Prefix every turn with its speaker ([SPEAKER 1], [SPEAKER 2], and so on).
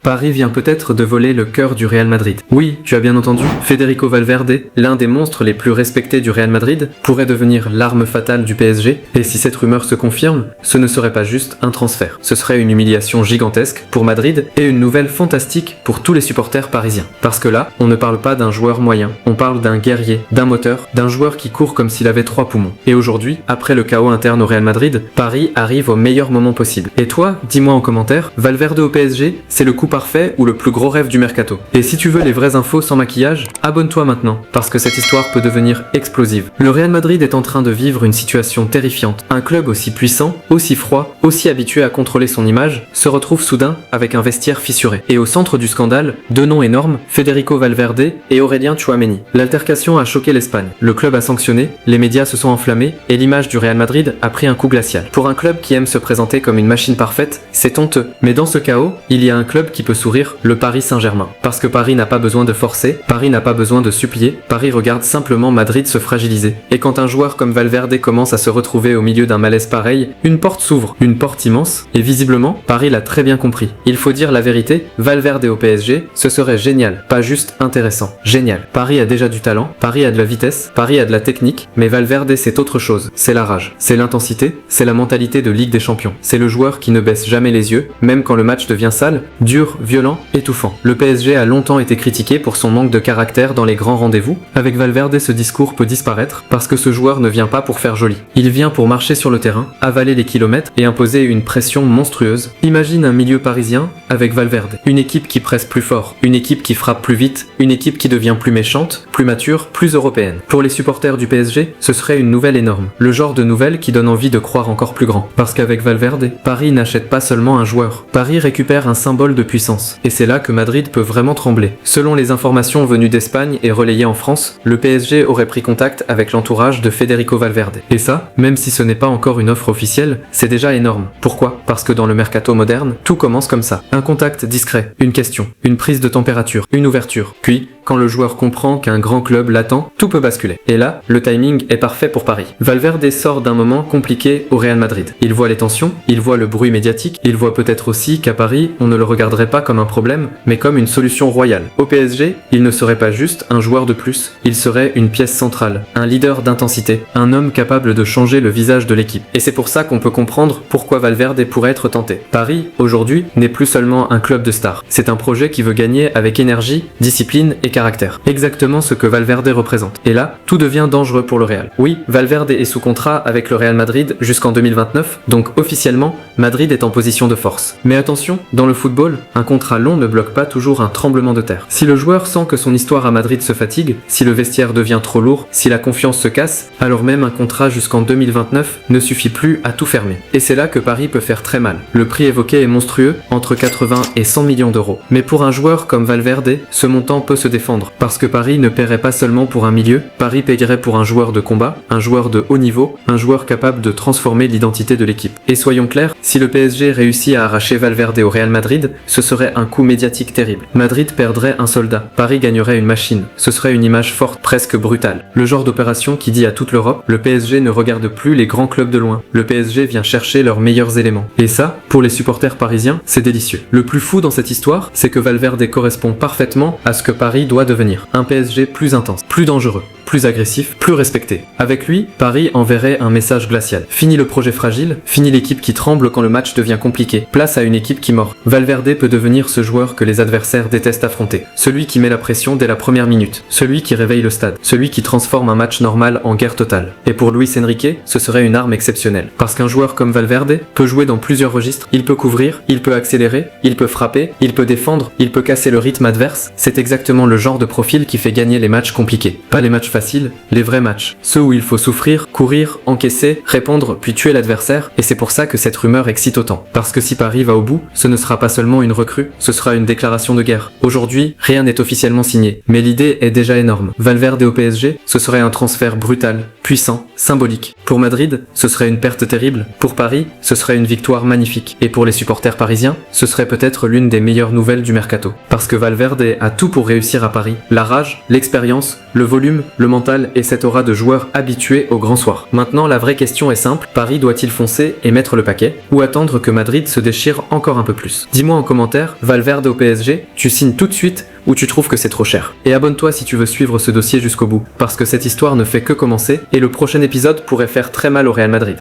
[SPEAKER 1] Paris vient peut-être de voler le cœur du Real Madrid. Oui, tu as bien entendu, Federico Valverde, l'un des monstres les plus respectés du Real Madrid, pourrait devenir l'arme fatale du PSG, et si cette rumeur se confirme, ce ne serait pas juste un transfert. Ce serait une humiliation gigantesque pour Madrid et une nouvelle fantastique pour tous les supporters parisiens. Parce que là, on ne parle pas d'un joueur moyen, on parle d'un guerrier, d'un moteur, d'un joueur qui court comme s'il avait 3 poumons. Et aujourd'hui, après le chaos interne au Real Madrid, Paris arrive au meilleur moment possible. Et toi, dis-moi en commentaire, Valverde au PSG, c'est le coup parfait ou le plus gros rêve du mercato? Et si tu veux les vraies infos sans maquillage, abonne-toi maintenant, parce que cette histoire peut devenir explosive. Le Real Madrid est en train de vivre une situation terrifiante. Un club aussi puissant, aussi froid, aussi habitué à contrôler son image, se retrouve soudain avec un vestiaire fissuré. Et au centre du scandale, 2 noms énormes, Federico Valverde et Aurélien Tchouaméni. L'altercation a choqué l'Espagne. Le club a sanctionné, les médias se sont enflammés et l'image du Real Madrid a pris un coup glacial. Pour un club qui aime se présenter comme une machine parfaite, c'est honteux. Mais dans ce chaos, il y a un club qui peut sourire, le Paris Saint-Germain. Parce que Paris n'a pas besoin de forcer, Paris n'a pas besoin de supplier, Paris regarde simplement Madrid se fragiliser. Et quand un joueur comme Valverde commence à se retrouver au milieu d'un malaise pareil, une porte s'ouvre, une porte immense, et visiblement, Paris l'a très bien compris. Il faut dire la vérité, Valverde au PSG, ce serait génial, pas juste intéressant, génial. Paris a déjà du talent, Paris a de la vitesse, Paris a de la technique, mais Valverde c'est autre chose, c'est la rage, c'est l'intensité, c'est la mentalité de Ligue des Champions. C'est le joueur qui ne baisse jamais les yeux, même quand le match devient sale, dur, violent, étouffant. Le PSG a longtemps été critiqué pour son manque de caractère dans les grands rendez-vous. Avec Valverde, ce discours peut disparaître, parce que ce joueur ne vient pas pour faire joli. Il vient pour marcher sur le terrain, avaler les kilomètres et imposer une pression monstrueuse. Imagine un milieu parisien avec Valverde. Une équipe qui presse plus fort, une équipe qui frappe plus vite, une équipe qui devient plus méchante, plus mature, plus européenne. Pour les supporters du PSG, ce serait une nouvelle énorme. Le genre de nouvelle qui donne envie de croire encore plus grand. Parce qu'avec Valverde, Paris n'achète pas seulement un joueur. Paris récupère un symbole de puissance. Et c'est là que Madrid peut vraiment trembler. Selon les informations venues d'Espagne et relayées en France, le PSG aurait pris contact avec l'entourage de Federico Valverde. Et ça, même si ce n'est pas encore une offre officielle, c'est déjà énorme. Pourquoi? Parce que dans le mercato moderne, tout commence comme ça. Un contact discret, une question, une prise de température, une ouverture. Puis, quand le joueur comprend qu'un grand club l'attend, tout peut basculer. Et là, le timing est parfait pour Paris. Valverde sort d'un moment compliqué au Real Madrid. Il voit les tensions, il voit le bruit médiatique, il voit peut-être aussi qu'à Paris, on ne le regarderait pas comme un problème, mais comme une solution royale. Au PSG, il ne serait pas juste un joueur de plus, il serait une pièce centrale, un leader d'intensité, un homme capable de changer le visage de l'équipe. Et c'est pour ça qu'on peut comprendre pourquoi Valverde pourrait être tenté. Paris, aujourd'hui, n'est plus seulement un club de stars. C'est un projet qui veut gagner avec énergie, discipline et caractère. Exactement ce que Valverde représente. Et là, tout devient dangereux pour le Real. Oui, Valverde est sous contrat avec le Real Madrid jusqu'en 2029, donc officiellement, Madrid est en position de force. Mais attention, dans le football, un contrat long ne bloque pas toujours un tremblement de terre. Si le joueur sent que son histoire à Madrid se fatigue, si le vestiaire devient trop lourd, si la confiance se casse, alors même un contrat jusqu'en 2029 ne suffit plus à tout fermer. Et c'est là que Paris peut faire très mal. Le prix évoqué est monstrueux, entre 80 et 100 millions d'euros. Mais pour un joueur comme Valverde, ce montant peut se défendre. Parce que Paris ne paierait pas seulement pour un milieu, Paris paierait pour un joueur de combat, un joueur de haut niveau, un joueur capable de transformer l'identité de l'équipe. Et soyons clairs, si le PSG réussit à arracher Valverde au Real Madrid, ce serait un coup médiatique terrible. Madrid perdrait un soldat, Paris gagnerait une machine. Ce serait une image forte, presque brutale. Le genre d'opération qui dit à toute l'Europe, le PSG ne regarde plus les grands clubs de loin. Le PSG vient chercher leurs meilleurs éléments. Et ça, pour les supporters parisiens, c'est délicieux. Le plus fou dans cette histoire, c'est que Valverde correspond parfaitement à ce que Paris doit devenir. Un PSG plus intense, plus dangereux, plus agressif, plus respecté. Avec lui, Paris enverrait un message glacial. Fini le projet fragile, fini l'équipe qui tremble quand le match devient compliqué. Place à une équipe qui mord. Valverde peut devenir ce joueur que les adversaires détestent affronter. Celui qui met la pression dès la première minute. Celui qui réveille le stade. Celui qui transforme un match normal en guerre totale. Et pour Luis Enrique, ce serait une arme exceptionnelle. Parce qu'un joueur comme Valverde peut jouer dans plusieurs registres. Il peut couvrir, il peut accélérer, il peut frapper, il peut défendre, il peut casser le rythme adverse. C'est exactement le genre de profil qui fait gagner les matchs compliqués. Pas les matchs faciles, les vrais matchs. Ceux où il faut souffrir, courir, encaisser, répondre, puis tuer l'adversaire. Et c'est pour ça que cette rumeur excite autant. Parce que si Paris va au bout, ce ne sera pas seulement une recrue, ce sera une déclaration de guerre. Aujourd'hui, rien n'est officiellement signé. Mais l'idée est déjà énorme. Valverde au PSG, ce serait un transfert brutal, puissant, symbolique. Pour Madrid, ce serait une perte terrible. Pour Paris, ce serait une victoire magnifique. Et pour les supporters parisiens, ce serait peut-être l'une des meilleures nouvelles du mercato. Parce que Valverde a tout pour réussir à Paris. La rage, l'expérience, le volume, le le mental et cette aura de joueur habitué au grand soir. Maintenant, la vraie question est simple, Paris doit-il foncer et mettre le paquet, ou attendre que Madrid se déchire encore un peu plus? Dis-moi en commentaire, Valverde au PSG, tu signes tout de suite ou tu trouves que c'est trop cher? Et abonne-toi si tu veux suivre ce dossier jusqu'au bout, parce que cette histoire ne fait que commencer et le prochain épisode pourrait faire très mal au Real Madrid.